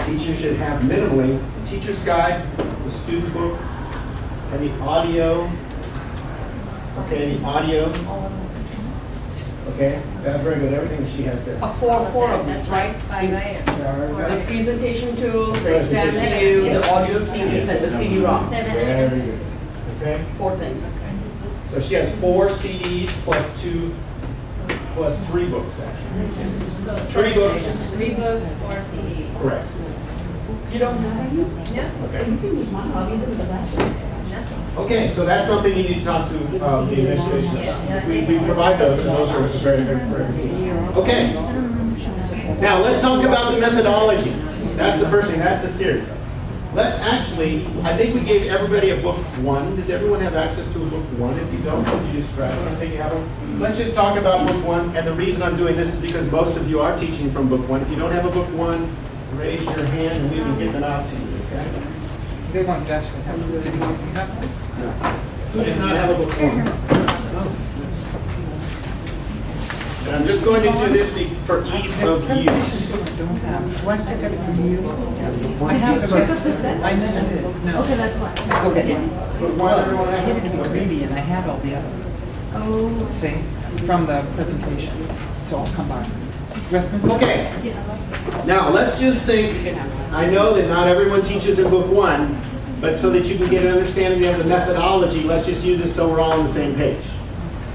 Teachers should have minimally the teacher's guide, the student book, and the audio. Okay, the audio. Okay, that's very good. Everything that she has there. Four of them. That's right, 5 items. The presentation tools, the exam view, the audio CDs, and the CD-ROM. 7 Very items. good. Okay. 4 things. So she has 4 CDs plus 3 books actually. So 3 books. 3 books, 4 CDs. Correct. You don't have any? No, Okay. You can use mine. I'll give them the last one. nothing. Okay, so that's something you need to talk to the administration about. We provide those, and those are very, very, very good. Okay. Now let's talk about the methodology. That's the first thing. That's the series. Let's actually, I think we gave everybody a book 1. Does everyone have access to a book 1? If you don't, you just grab it. I think you have one. Let's just talk about book 1. And the reason I'm doing this is because most of you are teaching from book 1. If you don't have a book 1, raise your hand and we can get them out to you. Okay? They want Josh to have the city. You have one? No. Who does not have a book 1? And I'm just going to do this for ease of use. I don't have. Do I still get it from you? I have the Pick up the set. I missed it. No. Okay, that's fine. Okay. Book 1, Well, everyone I have hit it to be one? greedy and I had all the other ones. Oh. See, from the presentation. So I'll come by. Dressman's. Okay. Now let's just think, I know that not everyone teaches in book 1, but so that you can get an understanding of the methodology, let's just use this so we're all on the same page.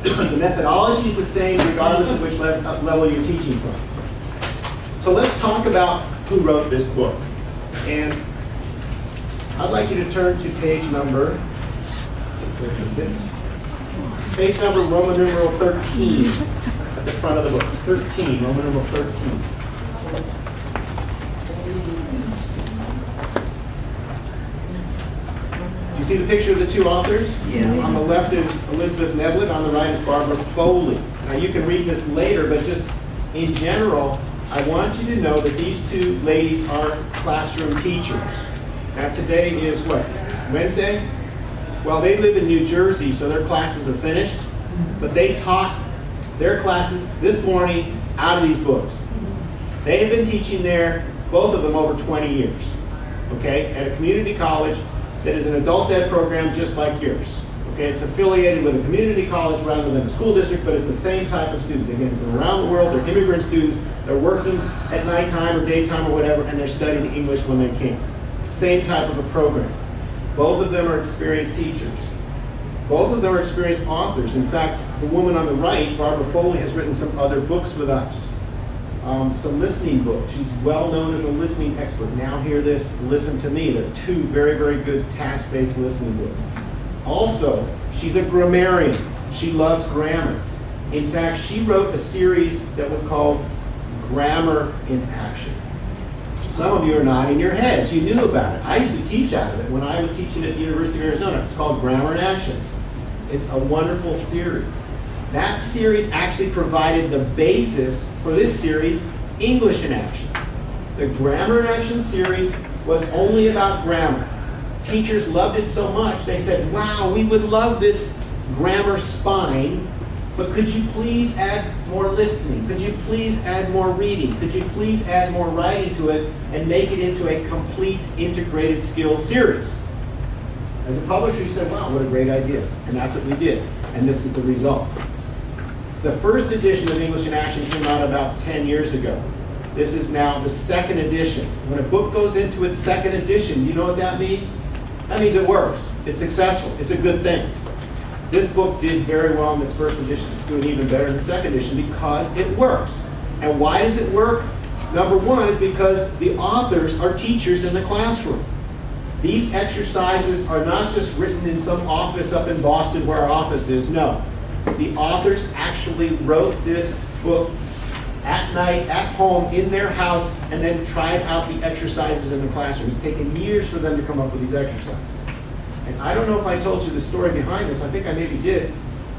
The methodology is the same regardless of which level you're teaching from. So let's talk about who wrote this book. And I'd like you to turn to page number Roman numeral 13 at the front of the book. 13, Roman numeral 13. You see the picture of the 2 authors? Yeah. On the left is Elizabeth Neblett, on the right is Barbara Foley. Now you can read this later, but just in general, I want you to know that these 2 ladies are classroom teachers. Now today is what, Wednesday? Well, they live in New Jersey, so their classes are finished, but they taught their classes this morning out of these books. They have been teaching there, both of them, over 20 years, okay, at a community college that is an adult ed program just like yours. Okay, it's affiliated with a community college rather than a school district, but it's the same type of students. They get from around the world, they're immigrant students, they're working at nighttime or daytime or whatever, and they're studying English when they can. Same type of a program. Both of them are experienced teachers. Both of them are experienced authors. In fact, the woman on the right, Barbara Foley, has written some other books with us. Some listening books. She's well known as a listening expert. Now hear this, listen to me. They're 2 very, very good task-based listening books. Also, she's a grammarian. She loves grammar. In fact, she wrote a series that was called Grammar in Action. Some of you are nodding your heads. You knew about it. I used to teach out of it when I was teaching at the University of Arizona. It's called Grammar in Action. It's a wonderful series. That series actually provided the basis for this series, English in Action. The Grammar in Action series was only about grammar. Teachers loved it so much, they said, wow, we would love this grammar spine, but could you please add more listening? Could you please add more reading? Could you please add more writing to it and make it into a complete integrated skills series? As a publisher, you said, wow, what a great idea. And that's what we did. And this is the result. The first edition of English in Action came out about 10 years ago. This is now the 2nd edition. When a book goes into its 2nd edition, you know what that means? That means it works. It's successful. It's a good thing. This book did very well in its 1st edition. It's doing even better in the 2nd edition because it works. And why does it work? Number 1 is because the authors are teachers in the classroom. These exercises are not just written in some office up in Boston where our office is. No. The authors actually wrote this book at night, at home, in their house, and then tried out the exercises in the classroom. It's taken years for them to come up with these exercises. And I don't know if I told you the story behind this. I think I maybe did.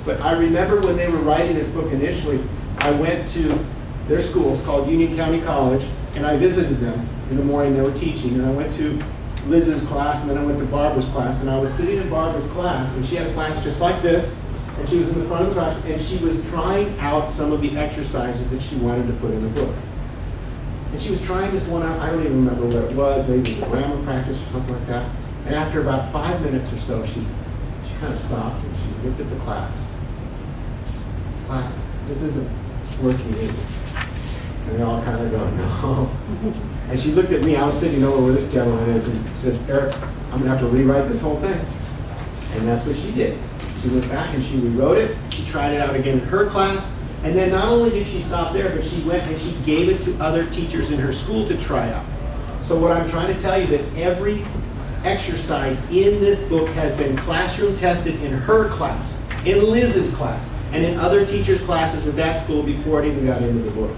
But I remember when they were writing this book initially, I went to their school. It's called Union County College, and I visited them in the morning. They were teaching, and I went to Liz's class, and then I went to Barbara's class, and I was sitting in Barbara's class, and she had a class just like this, and she was in the front of the class, and she was trying out some of the exercises that she wanted to put in the book. And she was trying this one out. I don't even remember what it was. Maybe it was a grammar practice or something like that. And after about 5 minutes or so, she kind of stopped and she looked at the class. Class, this isn't working either. And they all kind of go, no. And she looked at me. I was sitting over where this gentleman is, and she says, Eric, I'm going to have to rewrite this whole thing. And that's what she did. She went back and she rewrote it. She tried it out again in her class. And then not only did she stop there, but she went and she gave it to other teachers in her school to try out. So what I'm trying to tell you is that every exercise in this book has been classroom tested in her class, in Liz's class, and in other teachers' classes at that school before it even got into the book.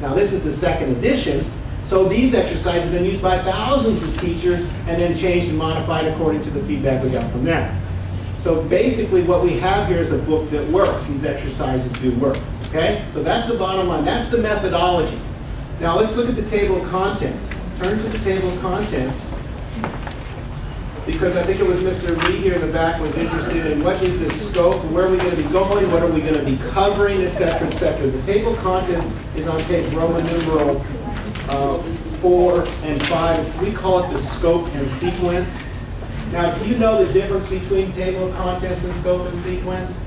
Now this is the second edition, so these exercises have been used by thousands of teachers and then changed and modified according to the feedback we got from them. So basically what we have here is a book that works. These exercises do work, okay? So that's the bottom line. That's the methodology. Now let's look at the table of contents. Turn to the table of contents, because I think it was Mr. Reed here in the back was interested in what is the scope, where are we going to be going, what are we going to be covering, et cetera, et cetera. The table of contents is on page Roman numeral 4 and 5. We call it the scope and sequence. Now, do you know the difference between table of contents and scope and sequence?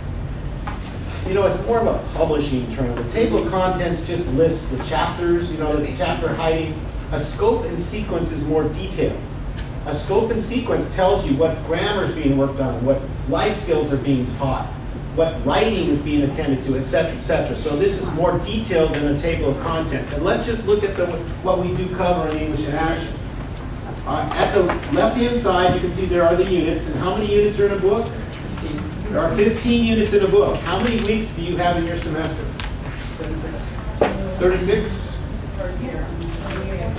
You know, it's more of a publishing term. The table of contents just lists the chapters, you know, the chapter heading. A scope and sequence is more detailed. A scope and sequence tells you what grammar is being worked on, what life skills are being taught, what writing is being attended to, et cetera, et cetera. So this is more detailed than a table of contents. And let's just look at what we do cover in English in Action. At the left-hand side, you can see there are the units. And how many units are in a book? 15. There are 15 units in a book. How many weeks do you have in your semester? 36? Per year.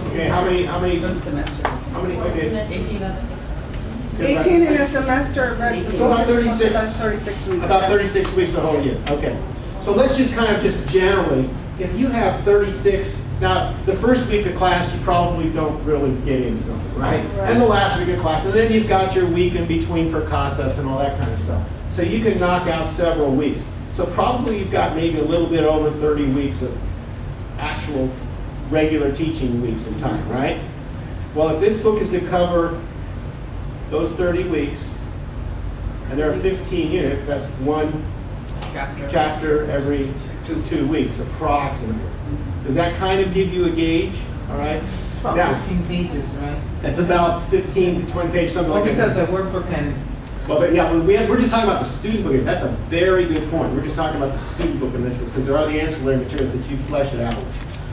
Okay, how many? One semester. How many? Okay. 18 of 18 in a semester, but So about 36. About 36 weeks. About 36 weeks a whole year. Okay. So let's just kind of just generally, if you have 36, now the first week of class you probably don't really get into something, right? Right. And the last week of class, and then you've got your week in between for CASAS and all that kind of stuff. So you can knock out several weeks. So probably you've got maybe a little bit over 30 weeks of actual regular teaching weeks in time, right? Well, if this book is to cover those 30 weeks, and there are 15 units, that's one chapter every 2 weeks, approximately. Does that kind of give you a gauge? All right? It's about Now, 15 pages, right? that's about 15 to 20 pages, something Well, like because that. the workbook and Well, but yeah, we're just talking about the student book here. That's a very good point. We're just talking about the student book in this because there are the ancillary materials that you flesh it out with.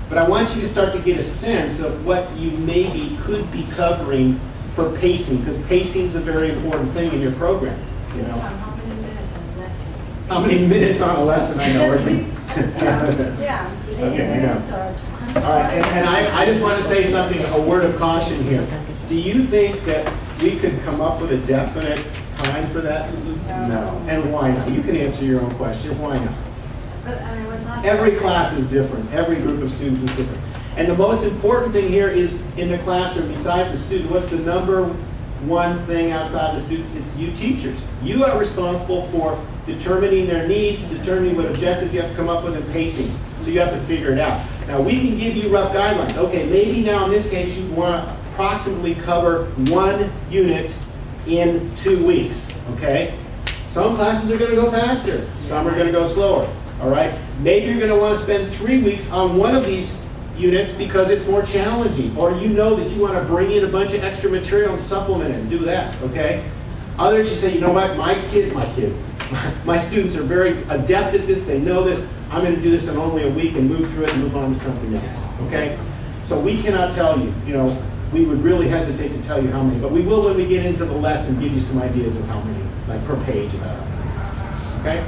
But I want you to start to get a sense of what you maybe could be covering for pacing, because pacing is a very important thing in your program. You know, how many minutes on a lesson? I know. Yeah. Okay, I know. All right, and I just want to say something, a word of caution here. Do you think that we could come up with a definite time for that? No. And why not? You can answer your own question. Why not? Every class is different. Every group of students is different. And the most important thing here is in the classroom, besides the student, what's the number one thing outside the students? It's you teachers. You are responsible for determining their needs, determining what objectives you have to come up with, and pacing. So you have to figure it out. Now, we can give you rough guidelines. Okay, maybe now in this case you want to approximately cover 1 unit in 2 weeks, okay? Some classes are going to go faster. Some are going to go slower, all right? Maybe you're going to want to spend 3 weeks on one of these units because it's more challenging, or you know that you want to bring in a bunch of extra material and supplement it and do that, okay? Others, you say, you know what, my students are very adept at this, they know this, I'm going to do this in only a week and move through it and move on to something else, okay? So we cannot tell you, you know, we would really hesitate to tell you how many, but we will when we get into the lesson give you some ideas of how many, like per page about how many, okay?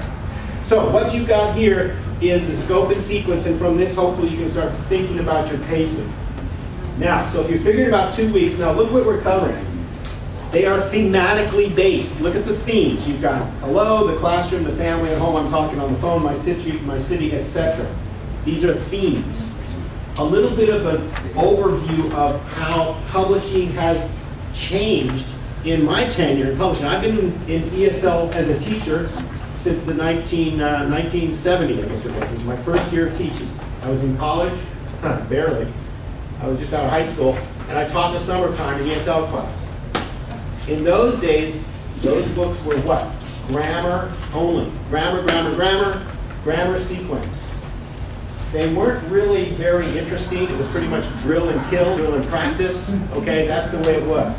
So what you've got here is the scope and sequence, and from this hopefully you can start thinking about your pacing. Now, so if you figured about 2 weeks, now look what we're covering. They are thematically based. Look at the themes. You've got hello, the classroom, the family, at home, I'm talking on the phone, my city, etc. These are themes. A little bit of an overview of how publishing has changed in my tenure in publishing. I've been in ESL as a teacher since the 1970, I guess it was. It was my first year of teaching. I was in college, barely. I was just out of high school, and I taught in the summertime in ESL class. In those days, those books were what? Grammar only. Grammar, grammar, grammar, grammar sequence. They weren't really very interesting. It was pretty much drill and kill, drill and practice. Okay, that's the way it was.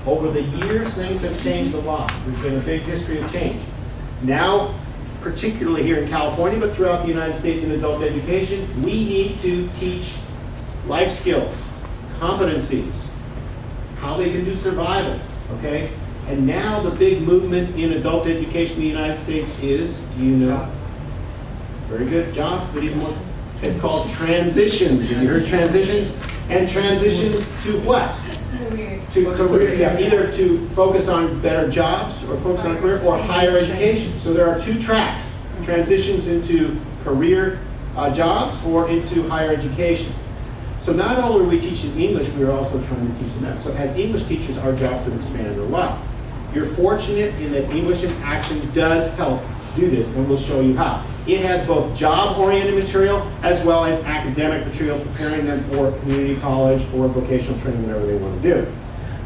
Over the years, things have changed a lot. There's been a big history of change. Now, particularly here in California, but throughout the United States in adult education, we need to teach life skills, competencies, how they can do survival, okay? And now the big movement in adult education in the United States is, do you know? Very good, jobs, but even more. It's called transitions. Have you heard transitions? And transitions to what? To career, yeah, either to focus on better jobs or focus on career or higher education. So there are two tracks, transitions into career jobs or into higher education. So not only are we teaching English, we are also trying to teach them that. So as English teachers, our jobs have expanded a lot. You're fortunate in that English in Action does help do this, and we'll show you how. It has both job-oriented material as well as academic material, preparing them for community college or vocational training, whatever they want to do.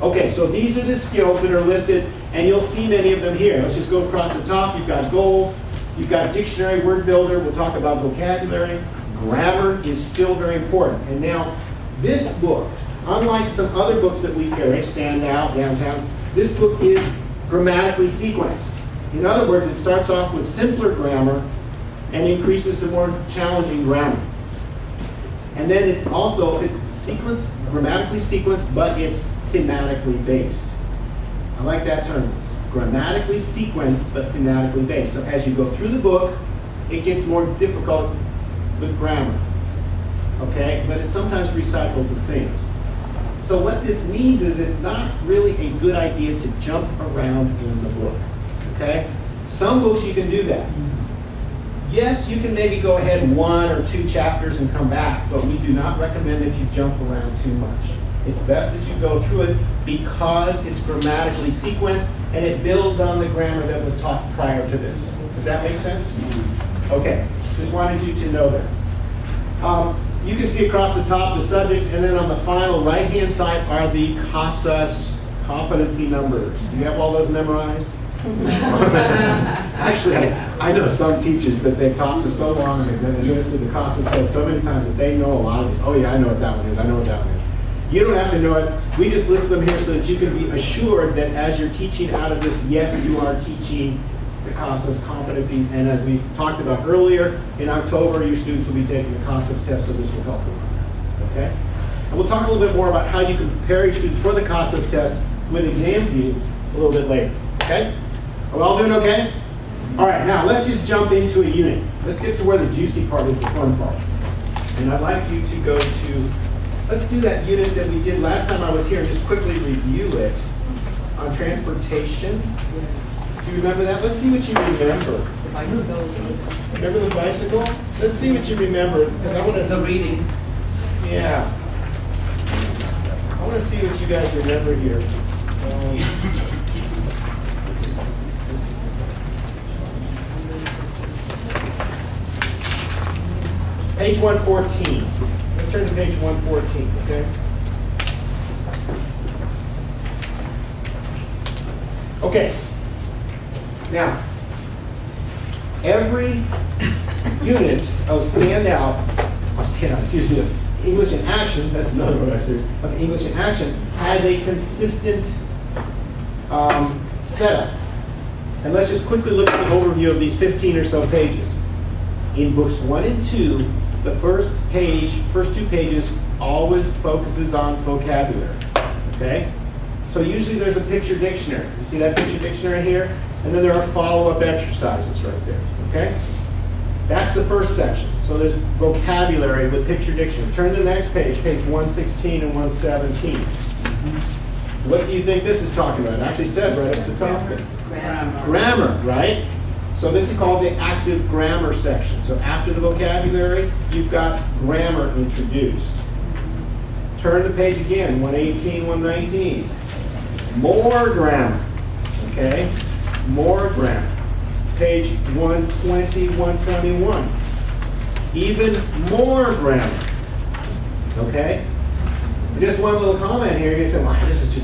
Okay, so these are the skills that are listed, and you'll see many of them here. Let's just go across the top. You've got goals, you've got dictionary, word builder, we'll talk about vocabulary. Grammar is still very important. And now, this book, unlike some other books that we carry, Stand Out, Downtown, this book is grammatically sequenced. In other words, it starts off with simpler grammar and increases to more challenging grammar. And then it's sequenced, grammatically sequenced, but it's thematically based. I like that term. It's grammatically sequenced, but thematically based. So as you go through the book, it gets more difficult with grammar. Okay? But it sometimes recycles the themes. So what this means is it's not really a good idea to jump around in the book. Okay? Some books you can do that. Yes, you can maybe go ahead 1 or 2 chapters and come back, but we do not recommend that you jump around too much. It's best that you go through it because it's grammatically sequenced and it builds on the grammar that was taught prior to this. Does that make sense? Okay, just wanted you to know that. You can see across the top the subjects, and then on the final right-hand side are the CASAS competency numbers. Do you have all those memorized? Actually, I know some teachers that they've taught for so long and they've administered the CASAS test so many times that they know a lot of these. Oh yeah, I know what that one is. I know what that one is. You don't have to know it. We just list them here so that you can be assured that as you're teaching out of this, yes, you are teaching the CASAS competencies. And as we talked about earlier, in October, your students will be taking the CASAS test, so this will help them on that. Okay? And we'll talk a little bit more about how you can prepare your students for the CASAS test with ExamView a little bit later. Okay? Are we all doing okay? All right, now let's just jump into a unit. Let's get to where the juicy part is, the fun part. And I'd like you to go to, let's do that unit that we did last time I was here and just quickly review it on transportation. Do you remember that? Let's see what you remember. The bicycle. Remember the bicycle? Let's see what you remember. Because I want to. The reading. Yeah. I want to see what you guys remember here. Page 114. Let's turn to page 114, okay? Okay. Now, every unit of excuse me, English in Action, that's another one I series, of English in Action, has a consistent setup. And let's just quickly look at the overview of these 15 or so pages. In books 1 and 2, the first 2 pages always focuses on vocabulary, okay? So usually there's a picture dictionary. You see that picture dictionary here? And then there are follow-up exercises right there, okay? That's the first section. So there's vocabulary with picture dictionary. Turn to the next page, page 116 and 117. What do you think this is talking about? It actually says right at the top there. Grammar. Grammar, right? So this is called the active grammar section. So after the vocabulary, you've got grammar introduced. Turn the page again, 118, 119. More grammar, okay? More grammar. Page 120, 121. Even more grammar, okay? Just one little comment here, you say, wow, this is too